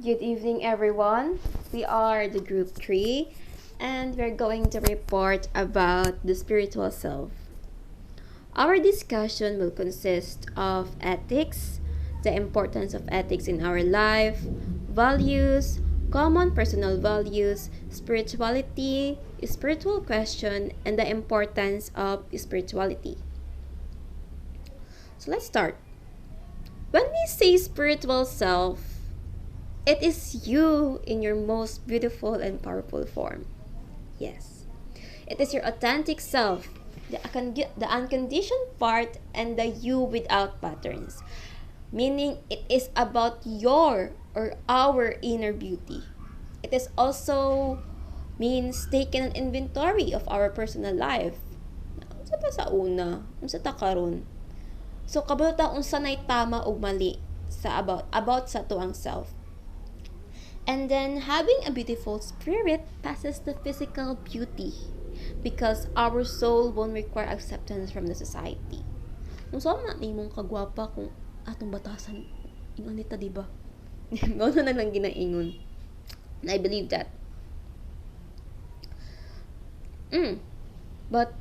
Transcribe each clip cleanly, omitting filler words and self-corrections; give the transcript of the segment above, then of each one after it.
Good evening, everyone. We are the group 3, and we're going to report about the spiritual self. Our discussion will consist of ethics, the importance of ethics in our life, values, common personal values, spirituality, spiritual question, and the importance of spirituality. So let's start. When we say spiritual self, it is you in your most beautiful and powerful form. Yes. It is your authentic self, the unconditioned part, and the you without patterns. Meaning, it is about your or our inner beauty. It is also means taking an inventory of our personal life. Unsa pa sa una? Unsa ta karon? So kabalta unsa nay tama ug mali sa about sa tuang self. And then, having a beautiful spirit passes the physical beauty because our soul won't require acceptance from the society. Kung saan man mong kagwapa kung atong batasan, ingon nita, diba? Gano'n na lang ginaingon. And I believe that. But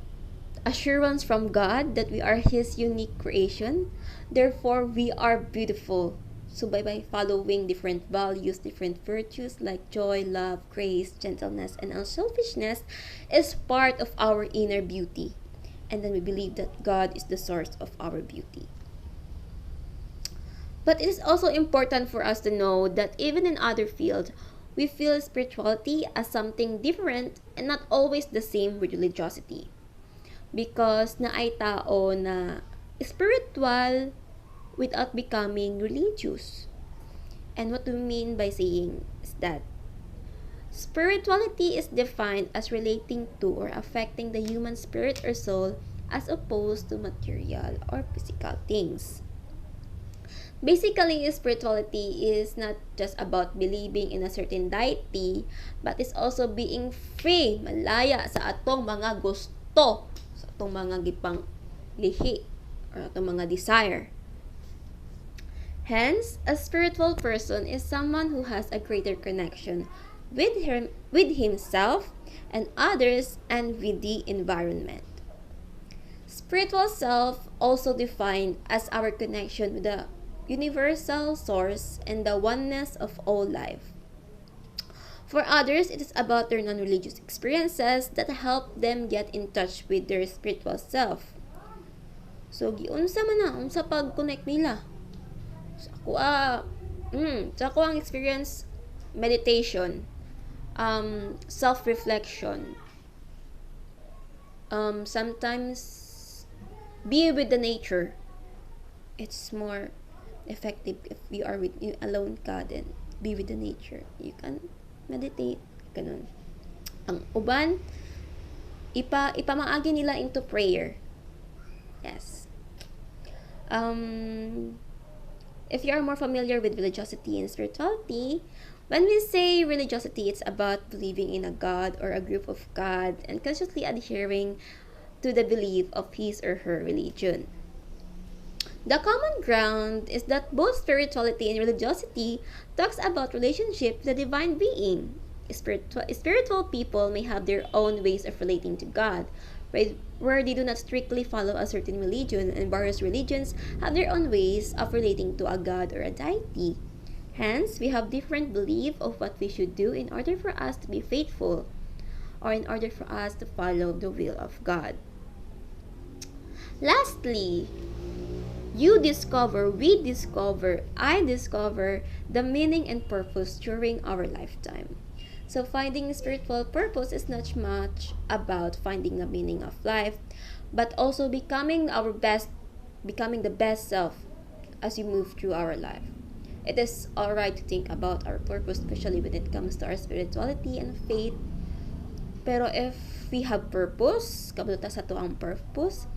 assurance from God that we are His unique creation, therefore we are beautiful. So by following different values, different virtues like joy, love, grace, gentleness, and unselfishness is part of our inner beauty. And then we believe that God is the source of our beauty. But it is also important for us to know that even in other fields, we feel spirituality as something different and not always the same with religiosity. Because naay tao na spiritual without becoming religious. And what do we mean by saying is that spirituality is defined as relating to or affecting the human spirit or soul as opposed to material or physical things. Basically, spirituality is not just about believing in a certain deity, but it's also being free, malaya sa atong mga gusto, sa atong mga gipang lihi, or atong mga desire. Hence, a spiritual person is someone who has a greater connection with himself and others and with the environment. Spiritual self also defined as our connection with the universal source and the oneness of all life. For others, it is about their non-religious experiences that help them get in touch with their spiritual self. So, giunsa man na, unsa pag-connect nila? Sa ako ang experience, meditation, self-reflection, sometimes be with the nature. It's more effective if you are with you alone ka, then be with the nature. You can meditate, ganun. Ang uban, ipamaagi nila into prayer. Yes. If you are more familiar with religiosity and spirituality, when we say religiosity, it's about believing in a God or a group of God and consciously adhering to the belief of his or her religion. The common ground is that both spirituality and religiosity talks about relationship with the divine being. Spiritual people may have their own ways of relating to God, where they do not strictly follow a certain religion, and various religions have their own ways of relating to a god or a deity. Hence, we have different belief of what we should do in order for us to be faithful, or in order for us to follow the will of God. Lastly, you discover, we discover, I discover the meaning and purpose during our lifetime. So finding spiritual purpose is not much about finding the meaning of life, but also becoming the best self as you move through our life. It is alright to think about our purpose, especially when it comes to our spirituality and faith. Pero if we have purpose, kabuta sa tuang purpose,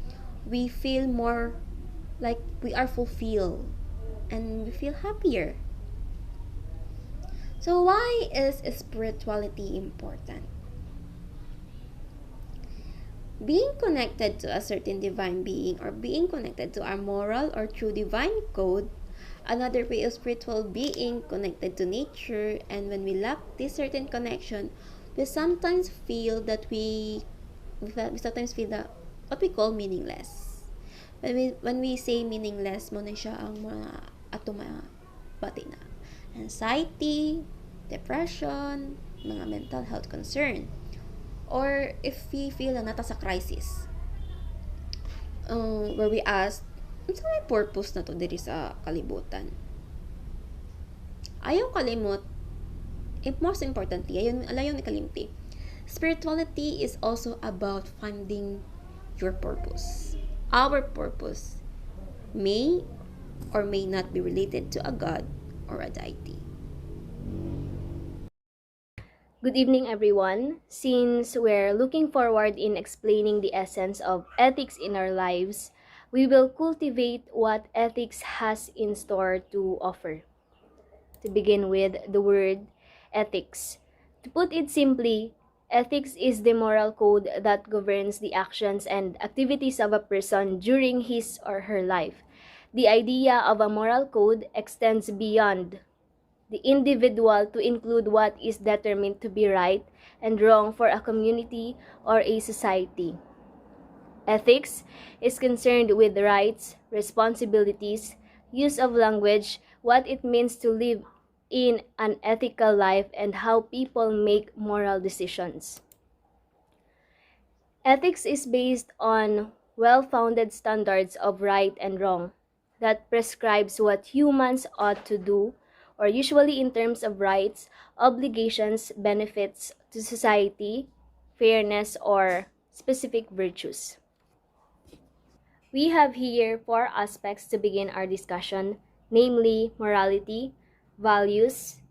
we feel more like we are fulfilled and we feel happier. So why is spirituality important? Being connected to a certain divine being or being connected to our moral or true divine code another way of spiritual being connected to nature. And when we lack this certain connection, we sometimes feel that we sometimes feel that what we call meaningless. When we say meaningless, mo na siya ang mga atong mga pati na anxiety, depression, mga mental health concern, or if we feel na nata sa crisis, where we ask, unsa may purpose na to diri sa kalibutan? Ayaw kalimot, most importantly, ayaw ni kalimti. Spirituality is also about finding your purpose. Our purpose may or may not be related to a god or a deity. Good evening, everyone. Since we're looking forward in explaining the essence of ethics in our lives, we will cultivate what ethics has in store to offer. To begin with, the word ethics. To put it simply, ethics is the moral code that governs the actions and activities of a person during his or her life. The idea of a moral code extends beyond the individual to include what is determined to be right and wrong for a community or a society. Ethics is concerned with rights, responsibilities, use of language, what it means to live in an ethical life, and how people make moral decisions. Ethics is based on well-founded standards of right and wrong that prescribes what humans ought to do, or usually in terms of rights, obligations, benefits to society, fairness, or specific virtues. We have here 4 aspects to begin our discussion, namely morality, values,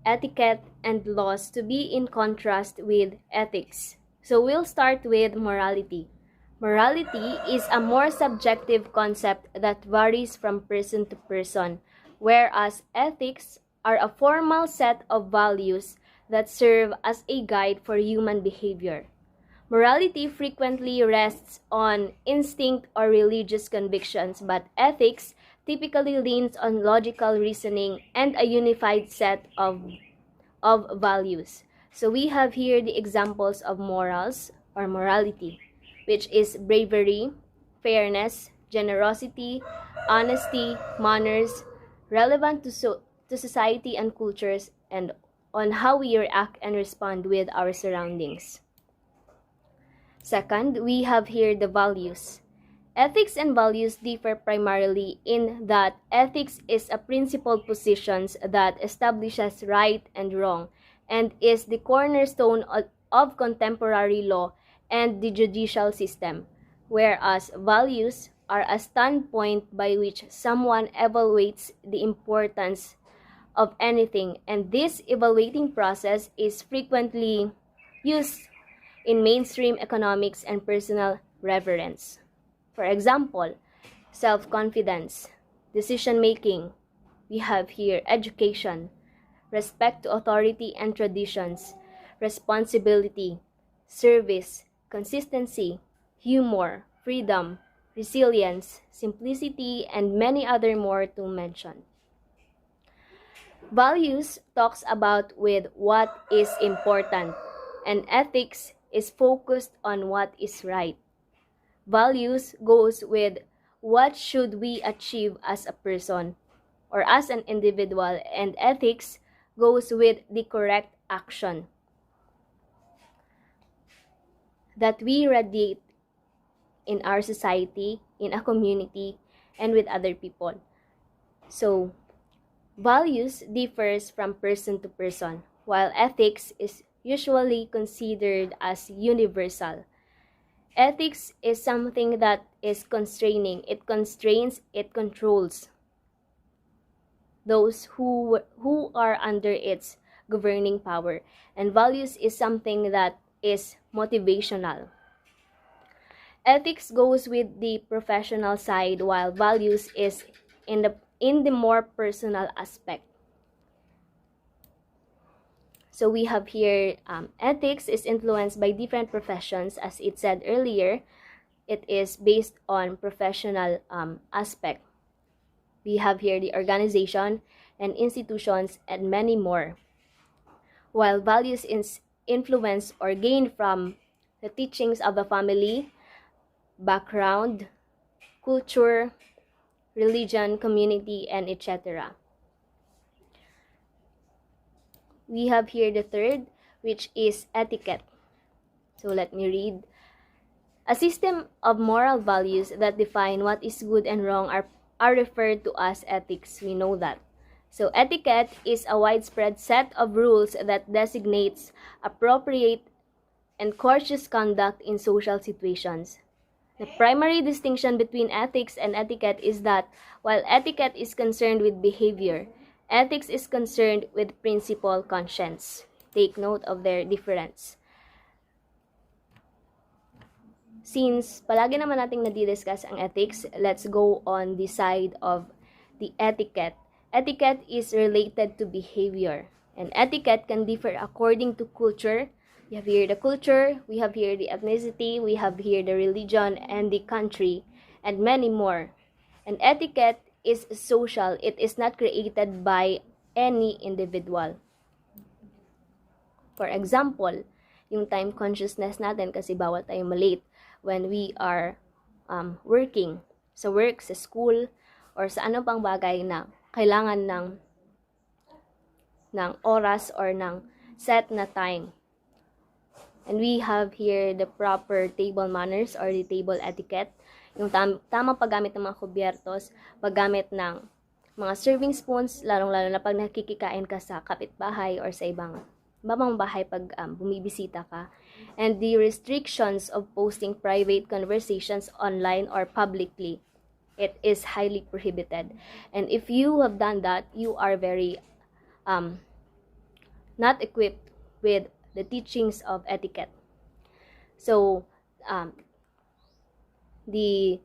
etiquette, and laws, to be in contrast with ethics. So we'll start with morality. Morality is a more subjective concept that varies from person to person, whereas ethics are a formal set of values that serve as a guide for human behavior. Morality frequently rests on instinct or religious convictions, but ethics typically leans on logical reasoning and a unified set of values. So we have here the examples of morals or morality, which is bravery, fairness, generosity, honesty, manners, relevant to society and cultures, and on how we react and respond with our surroundings. Second, we have here the values. Ethics and values differ primarily in that ethics is a principled position that establishes right and wrong and is the cornerstone of contemporary law and the judicial system, whereas values are a standpoint by which someone evaluates the importance of anything, and this evaluating process is frequently used in mainstream economics and personal reverence. For example, self-confidence, decision-making. We have here education, respect to authority and traditions, responsibility, service, consistency, humor, freedom, resilience, simplicity, and many other more to mention. Values talks about with what is important, and ethics is focused on what is right. Values goes with what should we achieve as a person or as an individual, and ethics goes with the correct action that we radiate in our society, in a community, and with other people. So, values differs from person to person, while ethics is usually considered as universal. Ethics is something that is constraining. It constrains, it controls those who are under its governing power. And values is something that is motivational. Ethics goes with the professional side, while values is in the more personal aspect. So we have here ethics is influenced by different professions. As it said earlier, it is based on professional aspect. We have here the organization and institutions and many more. While values influence or gain from the teachings of a family, background, culture, religion, community, and etc. We have here the third, which is etiquette. So let me read. A system of moral values that define what is good and wrong are referred to as ethics. We know that. So etiquette is a widespread set of rules that designates appropriate and courteous conduct in social situations. The primary distinction between ethics and etiquette is that while etiquette is concerned with behavior, ethics is concerned with principle conscience. Take note of their difference. Since palagi naman nating nadidiscuss ang ethics, let's go on the side of the etiquette. Etiquette is related to behavior, and etiquette can differ according to culture. We have here the culture, we have here the ethnicity, we have here the religion and the country, and many more. And etiquette is social. It is not created by any individual. For example, yung time consciousness natin, kasi bawal tayo malate when we are working, sa work, sa school, or sa ano pang bagay na kailangan ng oras or ng set na time. And we have here the proper table manners or the table etiquette, yung tamang paggamit ng mga kubyertos, paggamit ng mga serving spoons, lalong-lalo na pag nakikikain ka sa kapitbahay or sa ibang bahay pag bumibisita ka. And the restrictions of posting private conversations online or publicly. It is highly prohibited. And if you have done that, you are very not equipped with the teachings of etiquette. So, the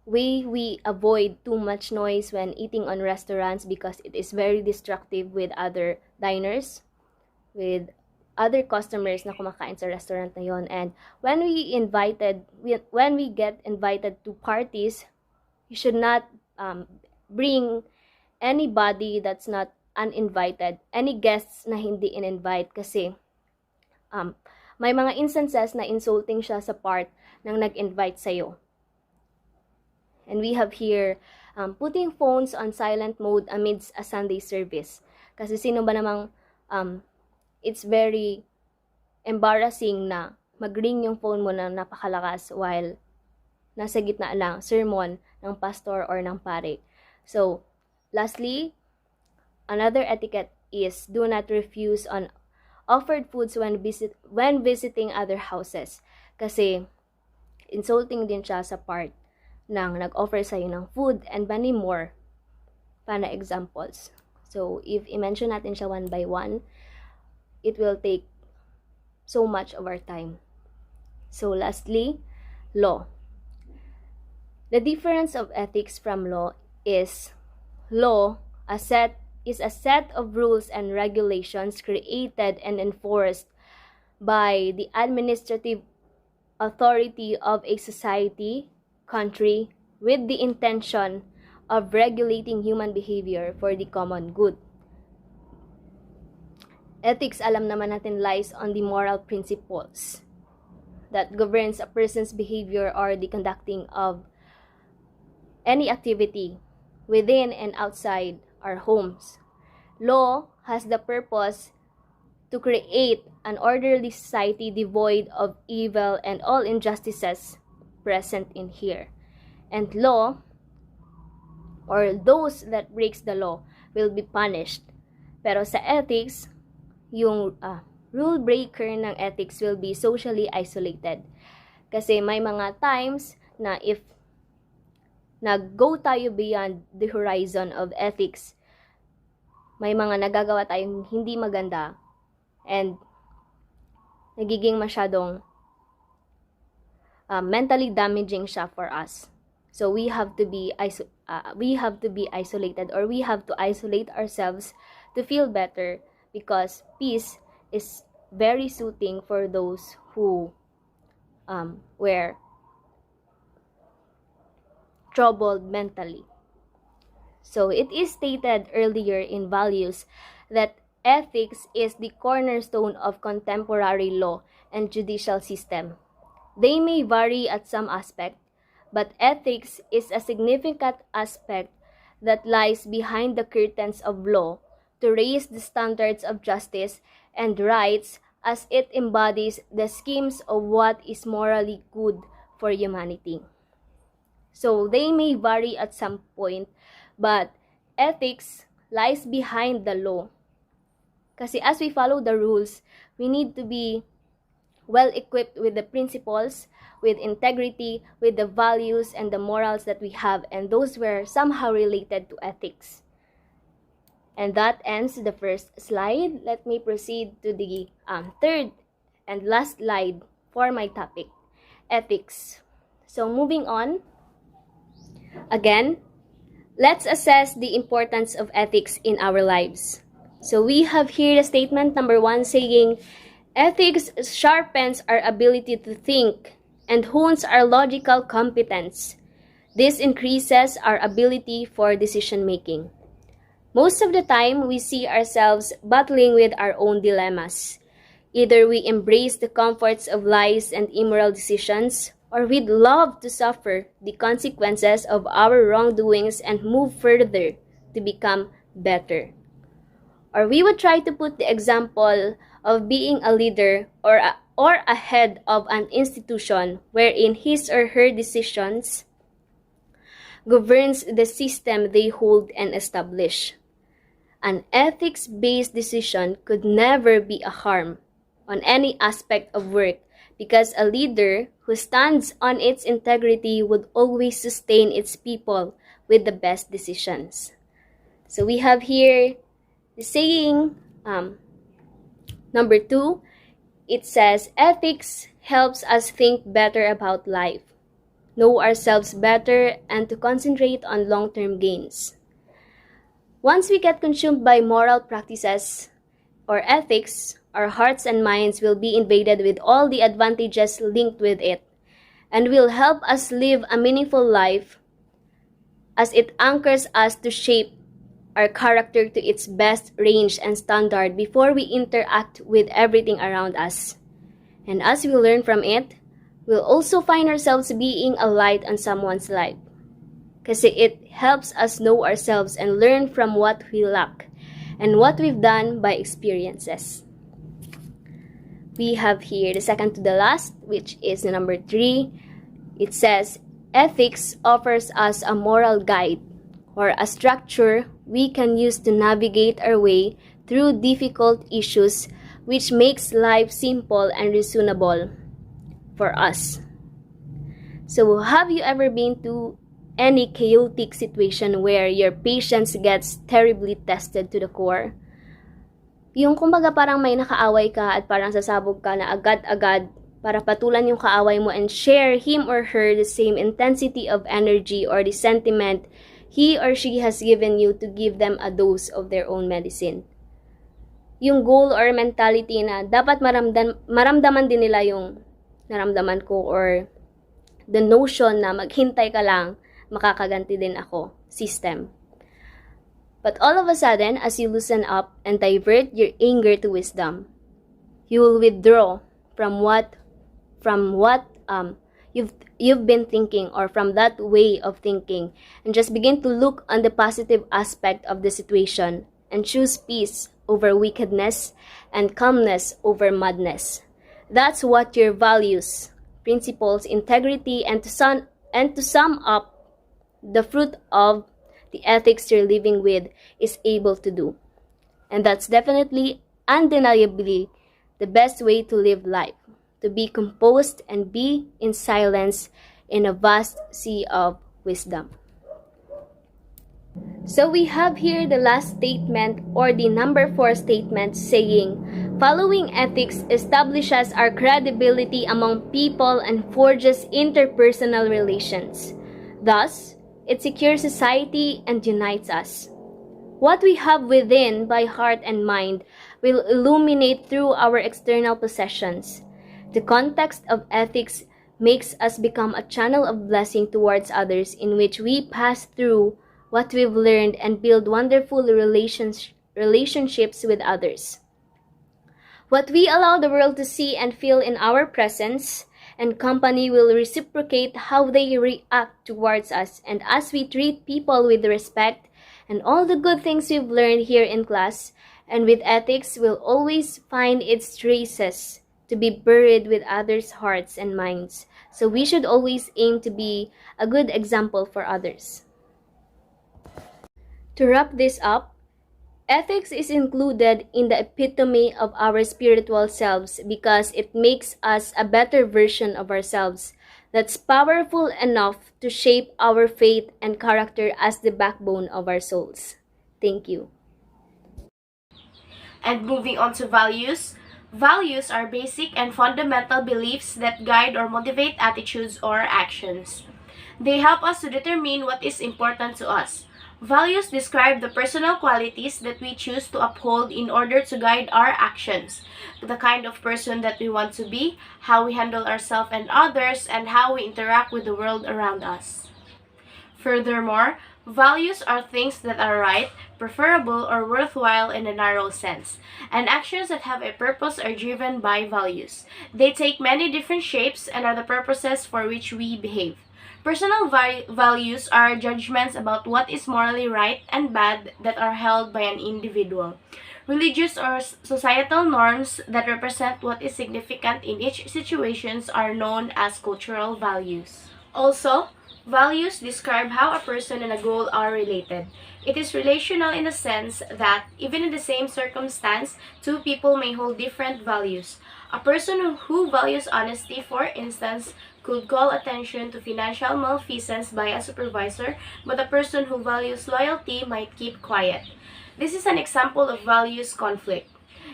way we avoid too much noise when eating on restaurants because it is very destructive with other diners, with other customers na kumakain sa restaurant na yon. And when we get invited to parties, you should not bring anybody that's not uninvited, any guests na hindi in-invite, kasi may mga instances na insulting siya sa part ng nag-invite sa'yo. And we have here putting phones on silent mode amidst a Sunday service. Kasi sino ba namang it's very embarrassing na mag-ring yung phone mo na napakalakas while nasa gitna lang sermon ng pastor or ng pare. So, lastly, another etiquette is do not refuse on offered foods when visiting other houses. Kasi insulting din siya sa part ng nag-offer sa'yo ng food and many more para examples. So, if i-mention natin siya one by one, it will take so much of our time. So, lastly, law. The difference of ethics from law is law is a set of rules and regulations created and enforced by the administrative authority of a society, country, with the intention of regulating human behavior for the common good. Ethics, alam naman natin, lies on the moral principles that governs a person's behavior or the conducting of any activity within and outside our homes. Law has the purpose to create an orderly society devoid of evil and all injustices present in here. And law, or those that breaks the law, will be punished. Pero sa ethics, yung rule breaker ng ethics will be socially isolated. Kasi may mga times na if nag-go tayo beyond the horizon of ethics, may mga nagagawa tayong hindi maganda and nagiging masyadong mentally damaging siya for us. So we have to be isolated, or we have to isolate ourselves to feel better, because peace is very soothing for those who were troubled mentally. So it is stated earlier in values that ethics is the cornerstone of contemporary law and judicial system. They may vary at some aspect, but ethics is a significant aspect that lies behind the curtains of law to raise the standards of justice and rights as it embodies the schemes of what is morally good for humanity. So they may vary at some point, but ethics lies behind the law. Kasi as we follow the rules, we need to be well equipped with the principles, with integrity, with the values and the morals that we have, and those were somehow related to ethics. And that ends the first slide. Let me proceed to the third and last slide for my topic, ethics. So moving on, again, let's assess the importance of ethics in our lives. So we have here the statement number 1 saying, ethics sharpens our ability to think and hones our logical competence. This increases our ability for decision making. Most of the time, we see ourselves battling with our own dilemmas. Either we embrace the comforts of lies and immoral decisions, or we'd love to suffer the consequences of our wrongdoings and move further to become better. Or we would try to put the example of being a leader or a head of an institution wherein his or her decisions governs the system they hold and establish. An ethics-based decision could never be a harm on any aspect of work because a leader who stands on its integrity would always sustain its people with the best decisions. So we have here the saying number 2, it says, ethics helps us think better about life, know ourselves better, and to concentrate on long-term gains. Once we get consumed by moral practices or ethics, our hearts and minds will be invaded with all the advantages linked with it, and will help us live a meaningful life as it anchors us to shape our character to its best range and standard before we interact with everything around us. And as we learn from it, we'll also find ourselves being a light on someone's life. Kasi it helps us know ourselves and learn from what we lack and what we've done by experiences. We have here the second to the last, which is the number 3. It says, ethics offers us a moral guide or a structure we can use to navigate our way through difficult issues, which makes life simple and reasonable for us. So have you ever been to any chaotic situation where your patience gets terribly tested to the core? Yung kumbaga parang may nakaaway ka at parang sasabog ka na agad-agad para patulan yung kaaway mo and share him or her the same intensity of energy or the sentiment he or she has given you to give them a dose of their own medicine. Yung goal or mentality na dapat maramdaman din nila yung naramdaman ko, or the notion na maghintay ka lang, makakaganti din ako, system. But all of a sudden, as you loosen up and divert your anger to wisdom, you will withdraw from what you've been thinking, or from that way of thinking, and just begin to look on the positive aspect of the situation and choose peace over wickedness and calmness over madness. That's what your values, principles, integrity, and to sum up the fruit of the ethics you're living with is able to do. And that's definitely, undeniably, the best way to live life, to be composed and be in silence in a vast sea of wisdom. So we have here the last statement, or the number 4 statement, saying, following ethics establishes our credibility among people and forges interpersonal relations. Thus, it secures society and unites us. What we have within by heart and mind will illuminate through our external possessions. The context of ethics makes us become a channel of blessing towards others, in which we pass through what we've learned and build wonderful relationships with others. What we allow the world to see and feel in our presence and company will reciprocate how they react towards us, and as we treat people with respect and all the good things we've learned here in class and with ethics will always find its traces to be buried with others' hearts and minds. So we should always aim to be a good example for others. To wrap this up, ethics is included in the epitome of our spiritual selves because it makes us a better version of ourselves that's powerful enough to shape our faith and character as the backbone of our souls. Thank you. And moving on to values. Values are basic and fundamental beliefs that guide or motivate attitudes or actions. They help us to determine what is important to us. Values describe the personal qualities that we choose to uphold in order to guide our actions, the kind of person that we want to be, how we handle ourselves and others, and how we interact with the world around us. Furthermore, values are things that are right, preferable, or worthwhile in a narrow sense, and actions that have a purpose are driven by values. They take many different shapes and are the purposes for which we behave. Personal values are judgments about what is morally right and bad that are held by an individual. Religious or societal norms that represent what is significant in each situation are known as cultural values. Also, values describe how a person and a goal are related. It is relational in the sense that, even in the same circumstance, two people may hold different values. A person who values honesty, for instance, could call attention to financial malfeasance by a supervisor, but a person who values loyalty might keep quiet. This is an example of values conflict.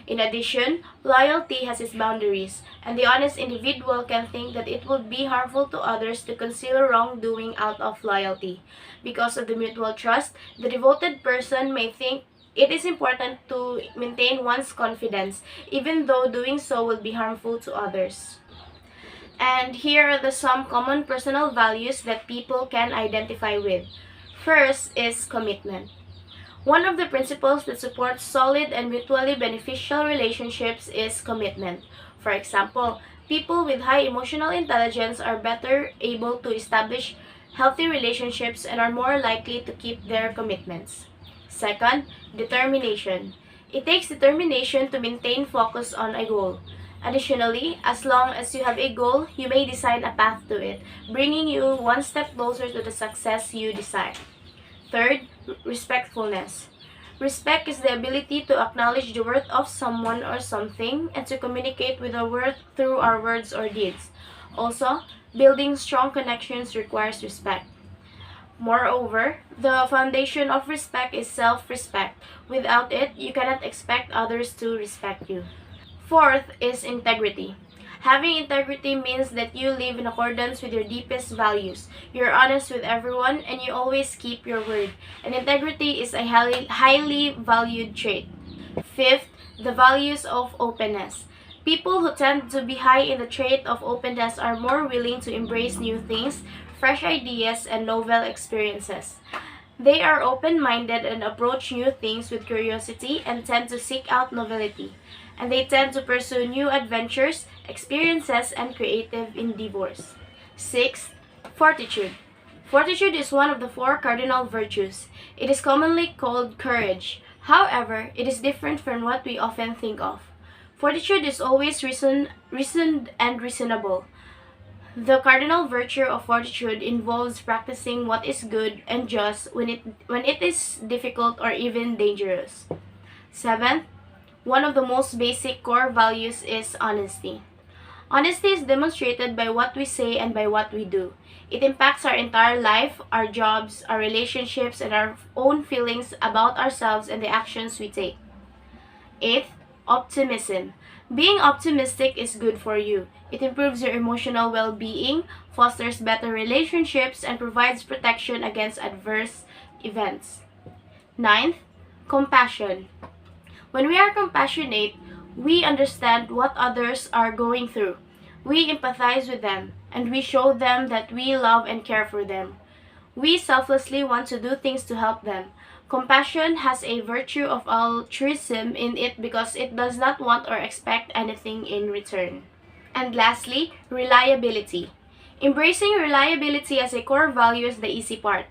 In addition, loyalty has its boundaries, and the honest individual can think that it would be harmful to others to conceal wrongdoing out of loyalty. Because of the mutual trust, the devoted person may think it is important to maintain one's confidence, even though doing so will be harmful to others. And here are some common personal values that people can identify with. First is commitment. One of the principles that supports solid and mutually beneficial relationships is commitment. For example, people with high emotional intelligence are better able to establish healthy relationships and are more likely to keep their commitments. Second, determination. It takes determination to maintain focus on a goal. Additionally, as long as you have a goal, you may design a path to it, bringing you one step closer to the success you desire. Third, respectfulness. Respect is the ability to acknowledge the worth of someone or something and to communicate with our worth through our words or deeds. Also, building strong connections requires respect. Moreover, the foundation of respect is self-respect. Without it, you cannot expect others to respect you. Fourth is integrity. Having integrity means that you live in accordance with your deepest values. You're honest with everyone and you always keep your word. And integrity is a highly valued trait. Fifth, the values of openness. People who tend to be high in the trait of openness are more willing to embrace new things, fresh ideas, and novel experiences. They are open-minded and approach new things with curiosity and tend to seek out novelty. And they tend to pursue new adventures, experiences, and creative endeavors. Sixth, fortitude. Fortitude is one of the 4 cardinal virtues. It is commonly called courage. However, it is different from what we often think of. Fortitude is always reasoned and reasonable. The cardinal virtue of fortitude involves practicing what is good and just when it is difficult or even dangerous. Seventh, one of the most basic core values is honesty. Honesty is demonstrated by what we say and by what we do. It impacts our entire life, our jobs, our relationships, and our own feelings about ourselves and the actions we take. Eighth, optimism. Being optimistic is good for you. It improves your emotional well-being, fosters better relationships, and provides protection against adverse events. Ninth, compassion. When we are compassionate, we understand what others are going through. We empathize with them, and we show them that we love and care for them. We selflessly want to do things to help them. Compassion has a virtue of altruism in it because it does not want or expect anything in return. And lastly, reliability. Embracing reliability as a core value is the easy part.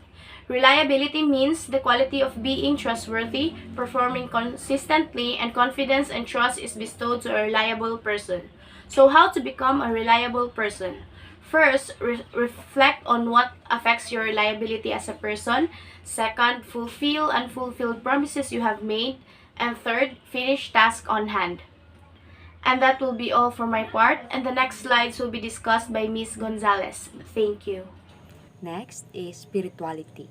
Reliability means the quality of being trustworthy, performing consistently, and confidence and trust is bestowed to a reliable person. So how to become a reliable person? First, reflect on what affects your reliability as a person. Second, fulfill unfulfilled promises you have made. And third, finish task on hand. And that will be all for my part, and the next slides will be discussed by Miss Gonzales. Thank you. Next is spirituality.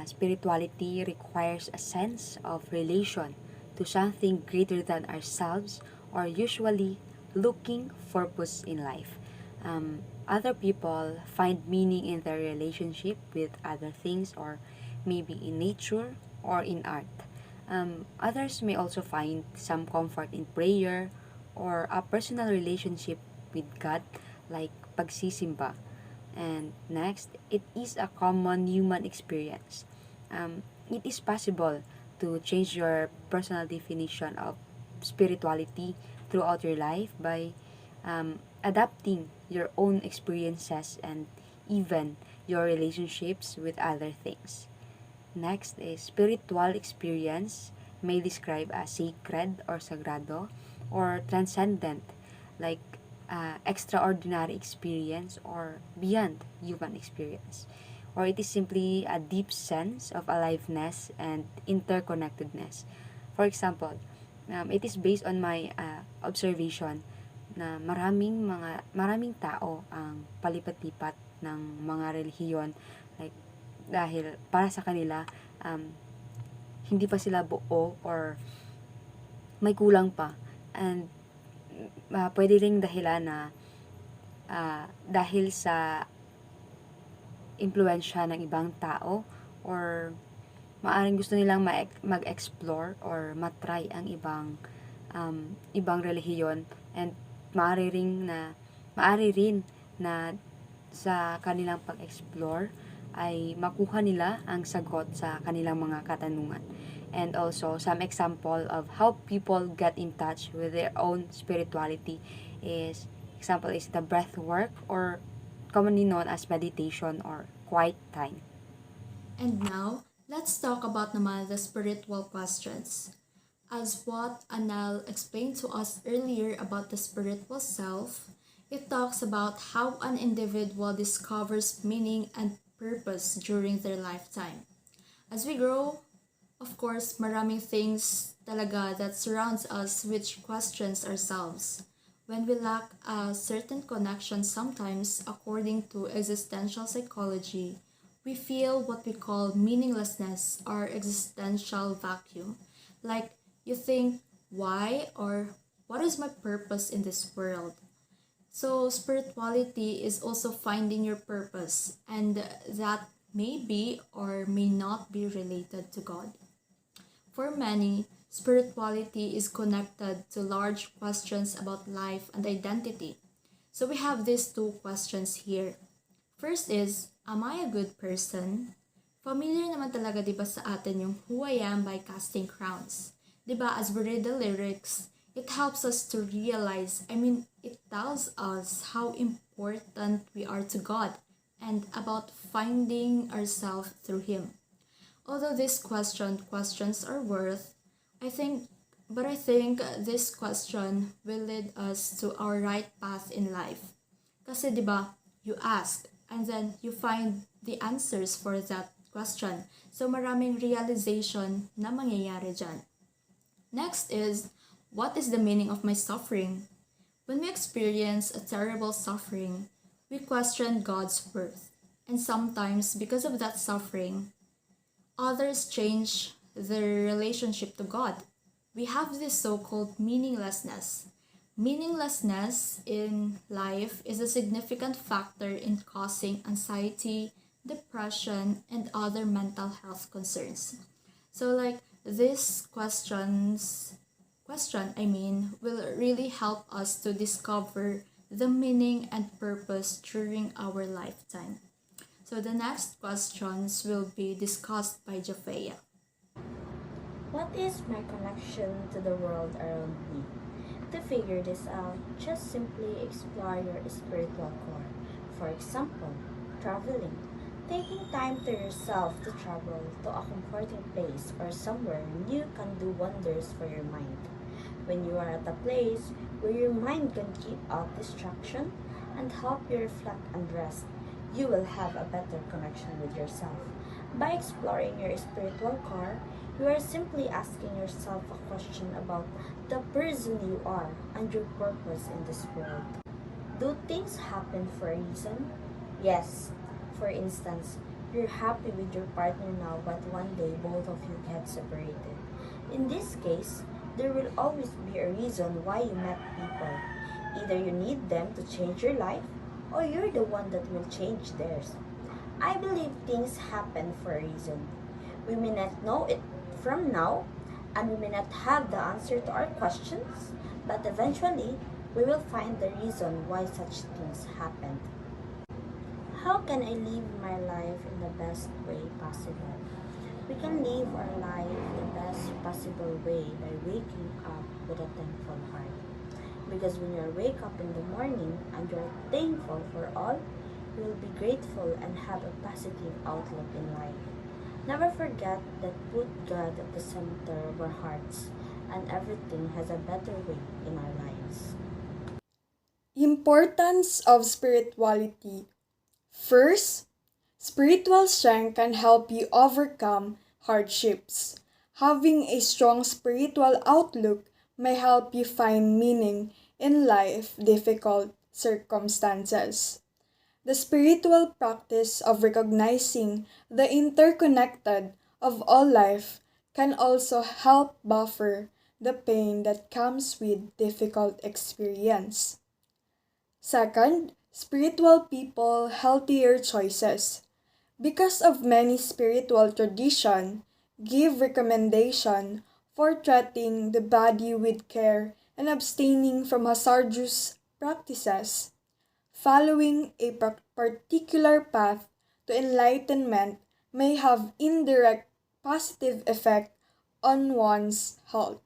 Spirituality requires a sense of relation to something greater than ourselves, or usually looking for purpose in life. Other people find meaning in their relationship with other things, or maybe in nature or in art. Others may also find some comfort in prayer or a personal relationship with God, like pagsisimba. And next, it is a common human experience. It is possible to change your personal definition of spirituality throughout your life by adapting your own experiences and even your relationships with other things. Next is spiritual experience may describe as sacred or sagrado or transcendent, like extraordinary experience or beyond human experience. Or it is simply a deep sense of aliveness and interconnectedness. For example, it is based on my observation na maraming tao ang palipat-lipat ng mga relihiyon, like dahil para sa kanila hindi pa sila buo or may kulang pa, and pwede ring dahilan na dahil sa impluensya ng ibang tao, or maaring gusto nilang mag-explore or matry ang ibang relihiyon, and maaari rin na sa kanilang pag-explore ay makuha nila ang sagot sa kanilang mga katanungan. And also, some example of how people get in touch with their own spirituality is the breath work, or commonly known as meditation or quiet time. And now, let's talk about naman the spiritual questions. As what Anelle explained to us earlier about the spiritual self, it talks about how an individual discovers meaning and purpose during their lifetime. As we grow, of course, maraming things talaga that surrounds us which questions ourselves. When we lack a certain connection sometimes, according to existential psychology, we feel what we call meaninglessness or existential vacuum. Like you think, why or what is my purpose in this world? So spirituality is also finding your purpose, and that may be or may not be related to God. For many, spirituality is connected to large questions about life and identity. So we have these two questions here. First is, am I a good person? Familiar naman talaga diba sa atin yung Who I Am by Casting Crowns. Diba, as we read the lyrics, it helps us to realize, it tells us how important we are to God and about finding ourselves through Him. Although this questions are worth, I think this question will lead us to our right path in life. Kasi diba, you ask and then you find the answers for that question. So maraming realization na mangyayari dyan. Next is, what is the meaning of my suffering? When we experience a terrible suffering, we question God's worth. And sometimes, because of that suffering, others change their relationship to God. We have this so-called meaninglessness. Meaninglessness in life is a significant factor in causing anxiety, depression, and other mental health concerns. So this question will really help us to discover the meaning and purpose during our lifetime. So the next questions will be discussed by Jofeah. What is my connection to the world around me? To figure this out, just simply explore your spiritual core. For example, traveling. Taking time to yourself to travel to a comforting place or somewhere new can do wonders for your mind. When you are at a place where your mind can keep out distraction and help you reflect and rest, you will have a better connection with yourself. By exploring your spiritual core, you are simply asking yourself a question about the person you are and your purpose in this world. Do things happen for a reason? Yes. For instance, you're happy with your partner now, but one day both of you get separated. In this case, there will always be a reason why you met people. Either you need them to change your life, or you're the one that will change theirs. I believe things happen for a reason. We may not know it from now, and we may not have the answer to our questions, but eventually, we will find the reason why such things happened. How can I live my life in the best way possible? We can live our life the best possible way by waking up with a thankful heart. Because when you wake up in the morning and you are thankful for all, you will be grateful and have a positive outlook in life. Never forget that put God at the center of our hearts, and everything has a better way in our lives. Importance of spirituality. First, spiritual strength can help you overcome hardships. Having a strong spiritual outlook may help you find meaning in life difficult circumstances. The spiritual practice of recognizing the interconnected of all life can also help buffer the pain that comes with difficult experience. Second, spiritual people healthier choices. Because of many spiritual tradition give recommendation for treating the body with care and abstaining from hazardous practices. Following a particular path to enlightenment may have indirect positive effect on one's health.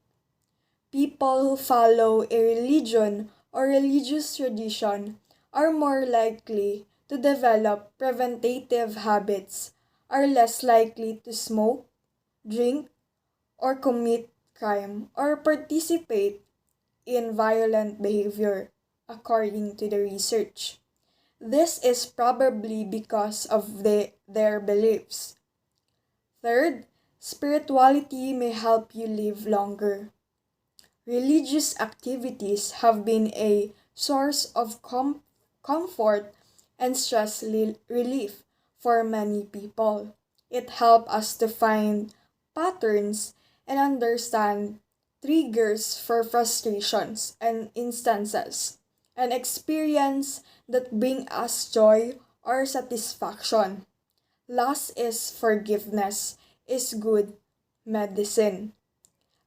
People who follow a religion or religious tradition are more likely to develop preventative habits, are less likely to smoke, drink, or commit crime or participate in violent behavior, according to the research. This is probably because of their beliefs. Third, spirituality may help you live longer. Religious activities have been a source of comfort and stress relief for many people. It helps us to find patterns and understand triggers for frustrations and instances, and experience that bring us joy or satisfaction. Last is forgiveness is good medicine.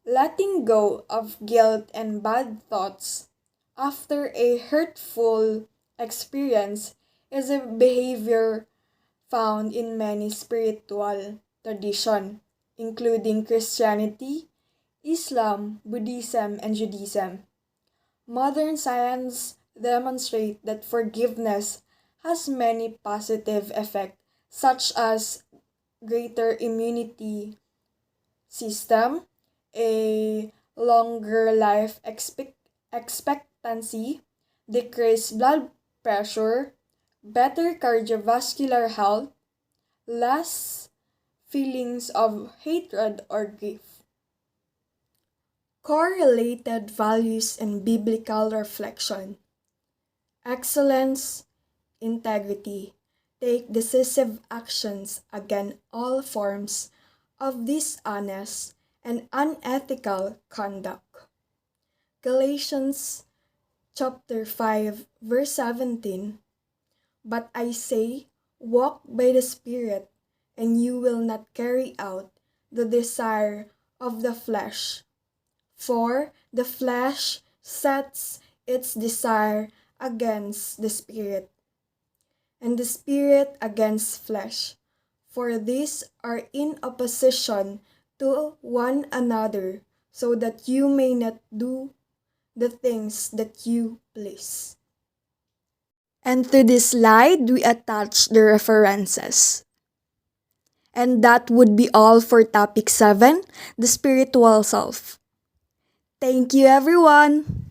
Letting go of guilt and bad thoughts after a hurtful experience is a behavior found in many spiritual traditions, including Christianity, Islam, Buddhism, and Judaism. Modern science demonstrates that forgiveness has many positive effects, such as greater immunity system, a longer life expectancy, decreased blood pressure, better cardiovascular health, less feelings of hatred or grief. Correlated values and biblical reflection. Excellence, integrity. Take decisive actions against all forms of dishonest and unethical conduct. Galatians chapter 5 verse 17. But I say, walk by the Spirit, and you will not carry out the desire of the flesh. For the flesh sets its desire against the Spirit, and the spirit against flesh. For these are in opposition to one another, so that you may not do the things that you please. And to this slide, we attach the references. And that would be all for topic 7, the spiritual self. Thank you, everyone!